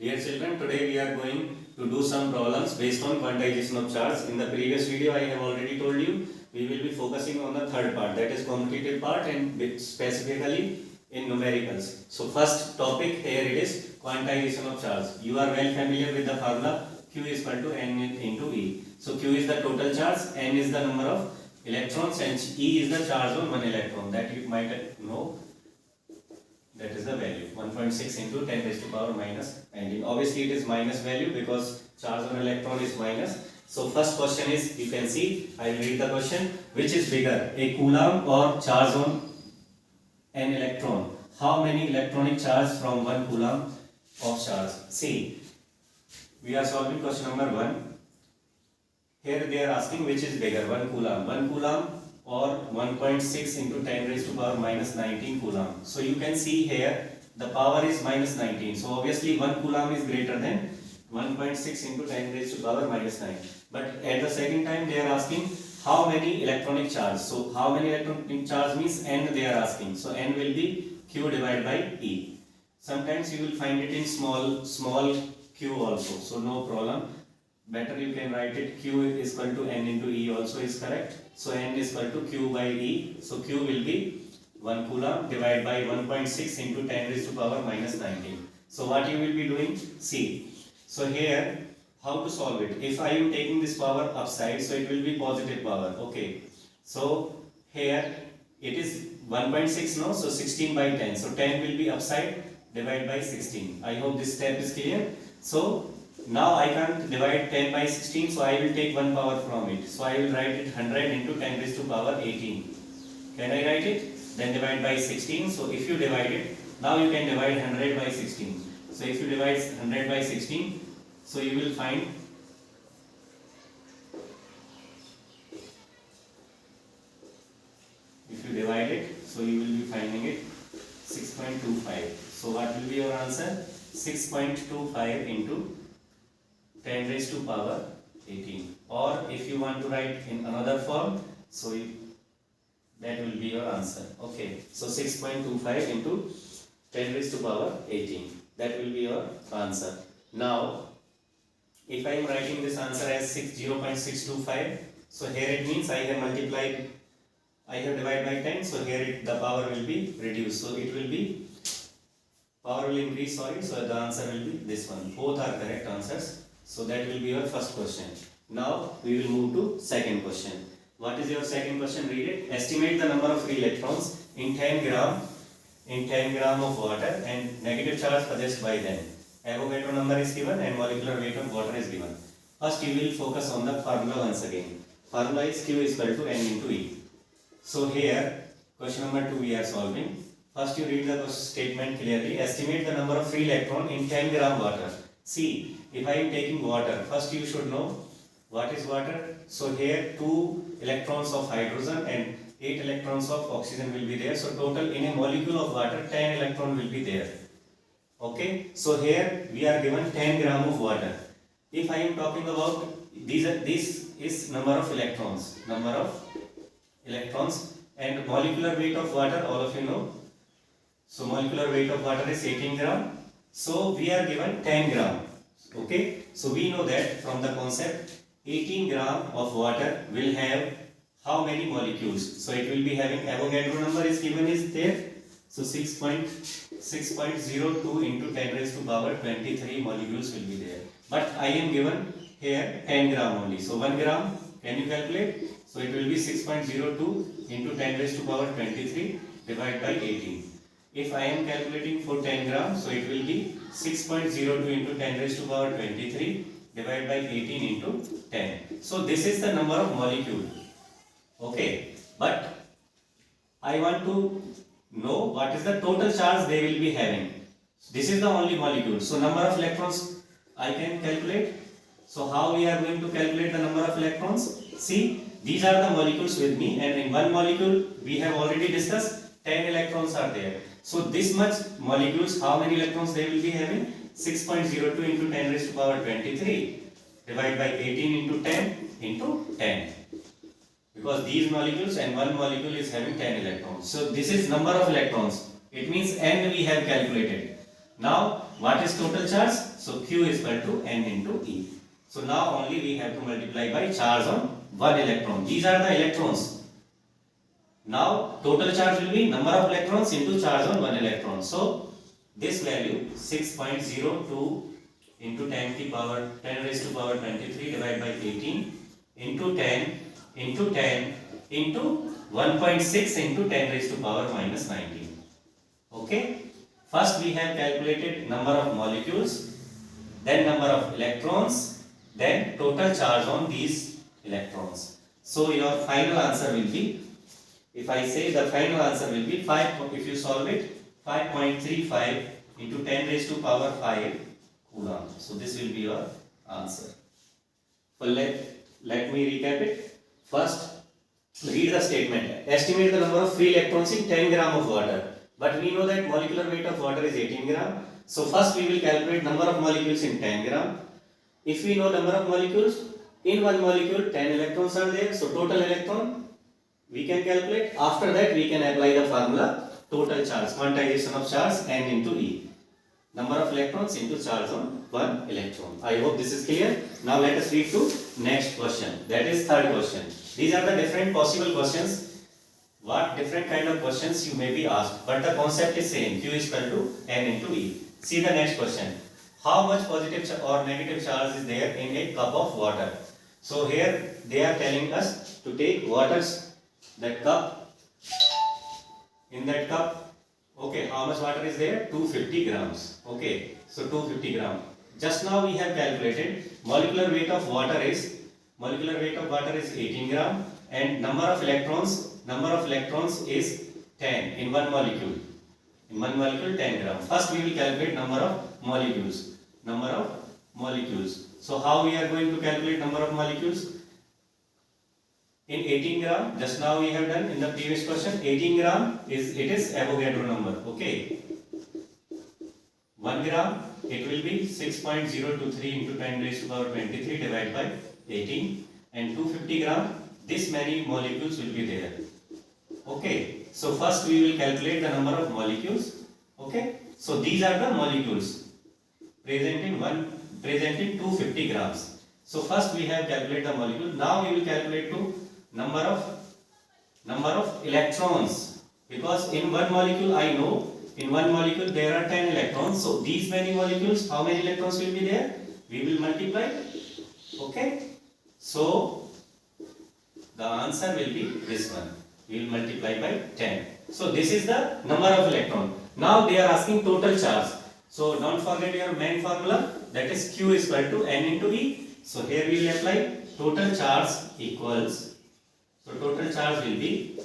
Dear children, today we are going to do some problems based on quantization of charge. In the previous video, I have already told you we will be focusing on the third part, that is quantitative part, and specifically in numericals. So first topic here it is quantization of charge. You are well familiar with the formula Q is equal to N into E. So Q is the total charge, N is the number of electrons, and E is the charge on one electron. That you might know. That is the value 1.6 into 10 raised to power minus 19. Obviously it is minus value because charge on electron is minus. So first question is, you can see, I will read the question. Which is bigger, a coulomb or charge on an electron? How many electronic charge from 1 coulomb of charge? See, we are solving question number 1. Here they are asking which is bigger, 1 coulomb. 1 coulomb or 1.6 into 10 raised to power minus 19 coulomb. So you can see here the power is minus 19. So obviously 1 coulomb is greater than 1.6 into 10 raised to power minus 9. But at the second time they are asking how many electronic charge. So how many electronic charge means N they are asking. So N will be Q divided by E. Sometimes you will find it in small q also. So no problem. Better you can write it Q is equal to N into E also is correct. So N is equal to Q by E. So Q will be 1 coulomb divided by 1.6 into 10 raised to power minus 19. So what you will be doing? See. So here how to solve it? If I am taking this power upside, so it will be positive power. Okay. So here it is 1.6 no. So 16 by 10. So 10 will be upside divided by 16. I hope this step is clear. So now I can't divide 10 by 16, so I will take one power from it. So I will write it 100 into 10 raised to power 18. Can I write it? Then divide by 16. So if you divide it, now you can divide 100 by 16. So if you divide 100 by 16, so you will find if you divide it, so you will be finding it 6.25. So what will be your answer? 6.25 into 10 raised to power 18. Or if you want to write in another form, so that will be your answer. Okay, so 6.25 into 10 raised to power 18. That will be your answer. Now, if I am writing this answer as 0.625, so here it means I have divided by 10, so here the power will be reduced. So it will be, power will increase, so the answer will be this one. Both are correct answers. So that will be your first question. Now we will move to second question. What is your second question? Read it. Estimate the number of free electrons in 10 gram of water and negative charge possessed by them. Avogadro number is given and molecular weight of water is given. First you will focus on the formula once again. Formula is Q is equal to N into E. So here question number 2 we are solving. First you read the statement clearly. Estimate the number of free electron in 10 gram water. See, if I am taking water, first you should know what is water. So here 2 electrons of hydrogen and 8 electrons of oxygen will be there. So total in a molecule of water 10 electron will be there. Okay. So here we are given 10 gram of water. If I am talking about this is number of electrons and molecular weight of water, all of you know. So molecular weight of water is 18 gram. So we are given 10 gram. Okay. So we know that from the concept 18 gram of water will have how many molecules? So it will be having Avogadro number is given is there. So 6.02 into 10 raised to power 23 molecules will be there. But I am given here 10 gram only. So 1 gram, can you calculate? So it will be 6.02 into 10 raised to power 23 divided by 18. If I am calculating for 10 grams, so it will be 6.02 into 10 raised to power 23 divided by 18 into 10. So this is the number of molecule. Okay. But I want to know what is the total charge they will be having. This is the only molecule. So number of electrons I can calculate. So how we are going to calculate the number of electrons? See, these are the molecules with me, and in one molecule we have already discussed 10 electrons are there. So this much molecules, how many electrons they will be having? 6.02 into 10 raised to power 23 divided by 18 into 10 into 10. Because these molecules and one molecule is having 10 electrons. So this is number of electrons. It means N we have calculated. Now What is total charge? So Q is equal to N into E. So now only we have to multiply by charge on one electron. These are the electrons. Now total charge will be number of electrons into charge on one electron. So this value 6.02 into 10 raised to power 23 divided by 18 into 10 into 10 into 1.6 into 10 raised to power minus 19. Okay. First we have calculated number of molecules, then number of electrons, then total charge on these electrons. So your final answer will be, if I say the final answer will be 5, if you solve it, 5.35 into 10 raised to power 5 Coulomb. So this will be your answer. So let me recap it. First, read the statement. Estimate the number of free electrons in 10 gram of water. But we know that molecular weight of water is 18 gram. So first we will calculate number of molecules in 10 gram. If we know number of molecules, in one molecule 10 electrons are there. So total electron we can calculate. After that we can apply the formula total charge, quantization of charge N into E. Number of electrons into charge on one electron. I hope this is clear. Now let us read to next question. That is third question. These are the different possible questions. What different kind of questions you may be asked, but the concept is same. Q is equal to N into E. See the next question. How much positive or negative charge is there in a cup of water? So here they are telling us to take water's that cup. In that cup, okay, how much water is there? 250 grams. Okay, so 250 gram. Just now we have calculated molecular weight of water is 18 gram and number of electrons is 10 in one molecule. In one molecule 10 gram. First we will calculate number of molecules. So how we are going to calculate number of molecules? In 18 gram, just now we have done in the previous question, 18 gram is Avogadro number. Okay. 1 gram, it will be 6.023 into 10 raised to power 23 divided by 18, and 250 gram, this many molecules will be there. Okay. So first we will calculate the number of molecules. Okay. So these are the molecules present in 250 grams. So first we have calculated the molecule. Now we will calculate to number of electrons, because in one molecule I know in one molecule there are 10 electrons. So these many molecules, how many electrons will be there? We will multiply. Okay. So the answer will be this one. We will multiply by 10. So this is the number of electron. Now they are asking total charge. So don't forget your main formula, that is Q is equal to N into E. So here we will apply total charge equals, so total charge will be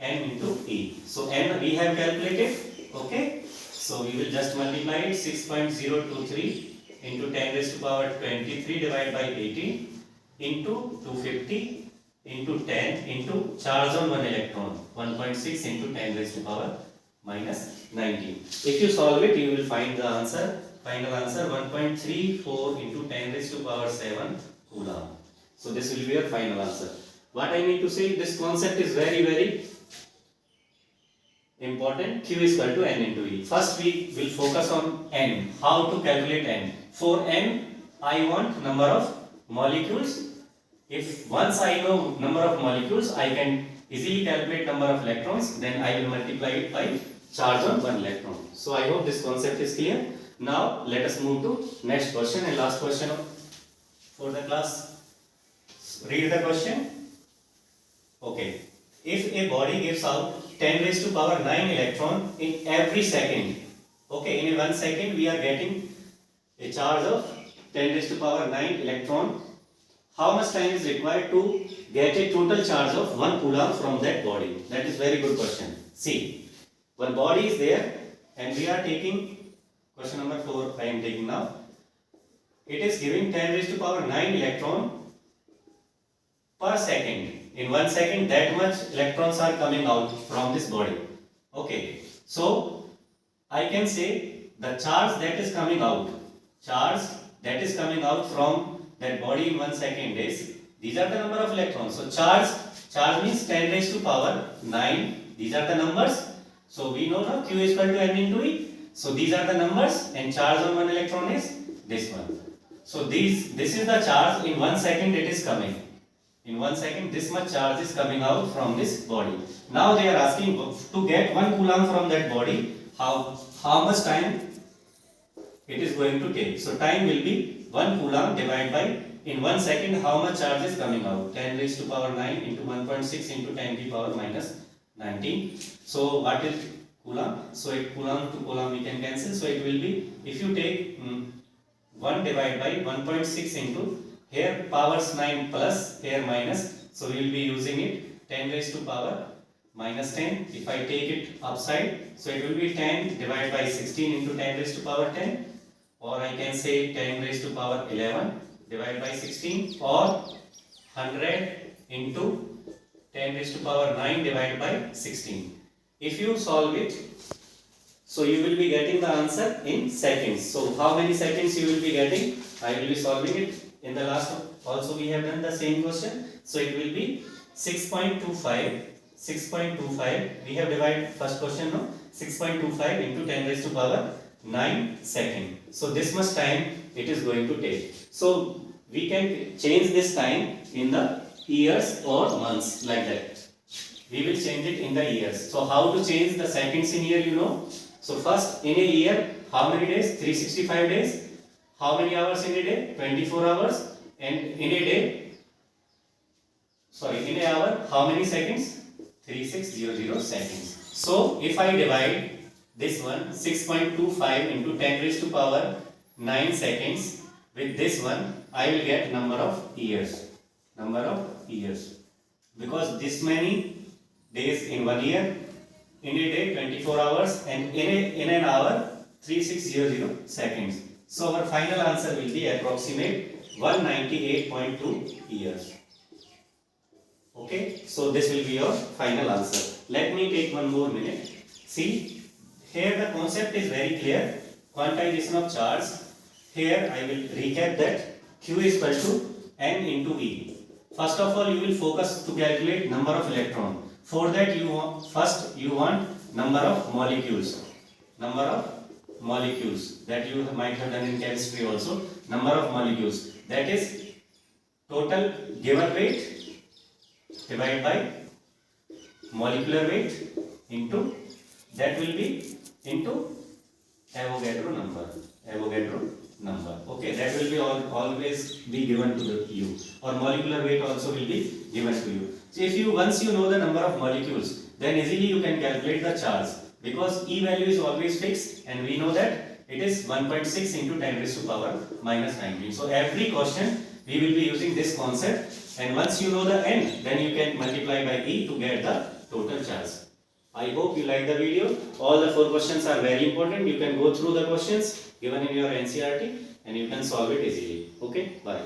N into E. So N we have calculated. Okay. So we will just multiply it, 6.023 into 10 raised to power 23 divided by 18 into 250 into 10 into charge on one electron, 1.6 into 10 raised to power minus 19. If you solve it, you will find the answer. Final answer 1.34 into 10 raised to power 7 Coulomb. So this will be your final answer. What I need to say, this concept is very important. Q is equal to N into E. First we will focus on N. How to calculate N? For N, I want number of molecules. If once I know number of molecules, I can easily calculate number of electrons. Then I will multiply it by charge on one electron. So I hope this concept is clear. Now let us move to next question and last question for the class. Read the question. Okay. If a body gives out 10 raised to power 9 electron in every second. Okay, in 1 second we are getting a charge of 10 raised to power 9 electron. How much time is required to get a total charge of 1 Coulomb from that body? That is very good question. See, one body is there and we are taking question number 4 I am taking now. It is giving 10 raised to power 9 electron per second. In 1 second that much electrons are coming out from this body. Okay. So I can say the charge that is coming out from that body in 1 second is, these are the number of electrons. So charge means 10 raised to power 9. These are the numbers. So we know now Q is equal to N into E. So these are the numbers, and charge on one electron is this one. So this is the charge. In 1 second it is coming. In 1 second this much charge is coming out from this body. Now they are asking to get 1 coulomb from that body, how much time it is going to take. So time will be 1 coulomb divided by, in 1 second how much charge is coming out, 10 raised to power 9 into 1.6 into 10 to the power minus 19. So what is coulomb? So it coulomb to coulomb we can cancel. So it will be, if you take 1 divided by 1.6 into here powers 9 plus here minus, so we will be using it 10 raised to power minus 10. If I take it upside, so it will be 10 divided by 16 into 10 raised to power 10, or I can say 10 raised to power 11 divided by 16, or 100 into 10 raised to power 9 divided by 16. If you solve it, so you will be getting the answer in seconds. So how many seconds you will be getting? I will be solving it. In the last also we have done the same question. So it will be 6.25. We have divided first question, no? 6.25 into 10 raised to power 9 second. So this much time it is going to take. So we can change this time in the years or months, like that. We will change it in the years. So how to change the seconds in year, you know? So first, in a year, how many days? 365 days. How many hours in a day? 24 hours. And in a day, in an hour, how many seconds? 3600 seconds. So if I divide this one 6.25 into 10 raised to power 9 seconds with this one, I will get number of years. Because this many days in 1 year, in a day 24 hours, and in an hour 3600 seconds. So our final answer will be approximate 198.2 years. Okay, so this will be your final answer. Let me take one more minute. See, here the concept is very clear. Quantization of charge. Here I will recap that Q is equal to N into E. First of all, you will focus to calculate number of electron. For that you want number of molecules. That you might have done in chemistry also. Number of molecules. That is total given weight divided by molecular weight into, that will be into Avogadro number. Okay, that will be always be given to you, or molecular weight also will be given to you. So once you know the number of molecules, then easily you can calculate the charge, because E value is always fixed, and we know that it is 1.6 into 10 raised to power minus 19. So every question we will be using this concept, and once you know the N, then you can multiply by E to get the total charge. I hope you like the video. All the 4 questions are very important. You can go through the questions given in your NCERT and you can solve it easily. Okay, bye.